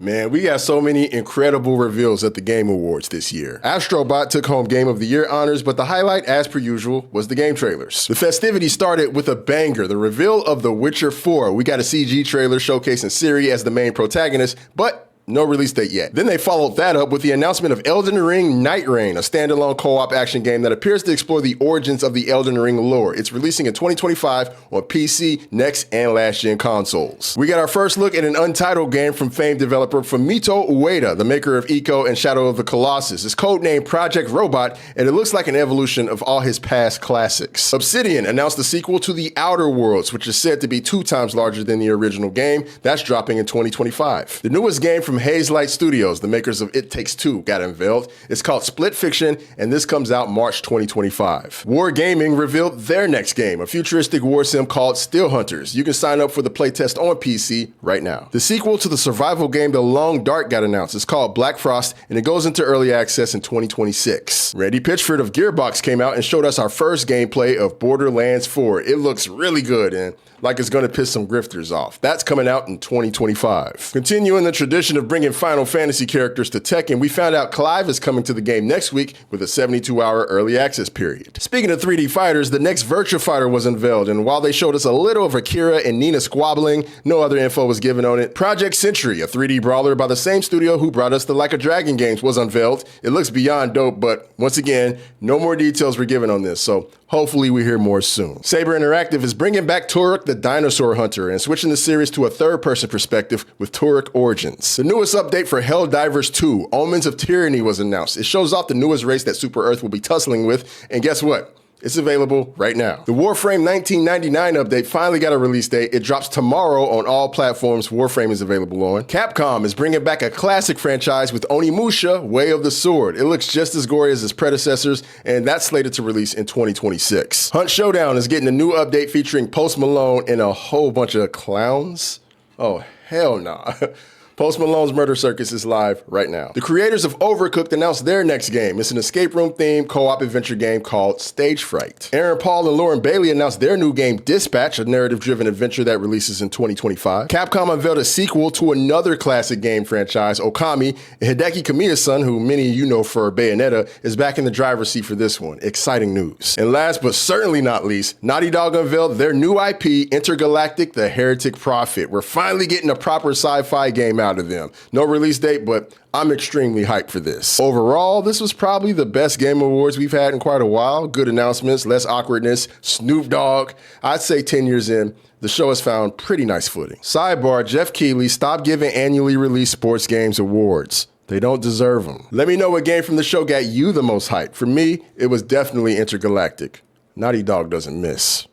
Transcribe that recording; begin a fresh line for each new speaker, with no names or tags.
Man, we got so many incredible reveals at the Game Awards this year. Astrobot took home Game of the Year honors, but the highlight, as per usual, was the game trailers. The festivities started with a banger, the reveal of The Witcher 4. We got a CG trailer showcasing Ciri as the main protagonist, but no release date yet. Then they followed that up with the announcement of Elden Ring Night Reign, a standalone co-op action game that appears to explore the origins of the Elden Ring lore. It's releasing in 2025 on PC, next, and last-gen consoles. We got our first look at an untitled game from famed developer Fumito Ueda, the maker of Ico and Shadow of the Colossus. It's codenamed Project Robot, and it looks like an evolution of all his past classics. Obsidian announced the sequel to The Outer Worlds, which is said to be 2 times larger than the original game. That's dropping in 2025. The newest game from Hazelight Studios, the makers of It Takes Two, got unveiled. It's called Split Fiction, and this comes out March 2025. War Gaming revealed their next game, a futuristic war sim called Steel Hunters. You can sign up for the playtest on PC right now. The sequel to the survival game The Long Dark got announced. It's called Black Frost, and it goes into early access in 2026. Randy Pitchford of Gearbox came out and showed us our first gameplay of Borderlands 4. It looks really good and like it's gonna piss some grifters off. That's coming out in 2025. Continuing the tradition of bringing Final Fantasy characters to Tekken, we found out Clive is coming to the game next week with a 72-hour early access period. Speaking of 3D fighters, the next Virtua Fighter was unveiled, and while they showed us a little of Akira and Nina squabbling, no other info was given on it. Project Century, a 3D brawler by the same studio who brought us the Like a Dragon games, was unveiled. It looks beyond dope, but once again, no more details were given on this, so hopefully we hear more soon. Saber Interactive is bringing back Turok the Dinosaur Hunter and switching the series to a third-person perspective with Turok Origins. The newest update for Helldivers 2, Omens of Tyranny, was announced. It shows off the newest race that Super Earth will be tussling with, and guess what? It's available right now. The Warframe 1999 update finally got a release date. It drops tomorrow on all platforms Warframe is available on. Capcom is bringing back a classic franchise with Onimusha, Way of the Sword. It looks just as gory as its predecessors, and that's slated to release in 2026. Hunt Showdown is getting a new update featuring Post Malone and a whole bunch of clowns. Oh, hell nah. Post Malone's Murder Circus is live right now. The creators of Overcooked announced their next game. It's an escape room themed co-op adventure game called Stage Fright. Aaron Paul and Lauren Bailey announced their new game Dispatch, a narrative-driven adventure that releases in 2025. Capcom unveiled a sequel to another classic game franchise, Okami, and Hideki Kamiya's son, who many of you know for Bayonetta, is back in the driver's seat for this one. Exciting news. And last but certainly not least, Naughty Dog unveiled their new IP, Intergalactic: The Heretic Prophet. We're finally getting a proper sci-fi game out of them. No release date, but I'm extremely hyped for this. Overall, this was probably the best Game Awards we've had in quite a while. Good announcements, less awkwardness, Snoop Dogg. I'd say 10 years in, the show has found pretty nice footing. Sidebar, Jeff Keighley, stop giving annually released sports games awards. They don't deserve them. Let me know what game from the show got you the most hype. For me, it was definitely Intergalactic. Naughty Dog doesn't miss.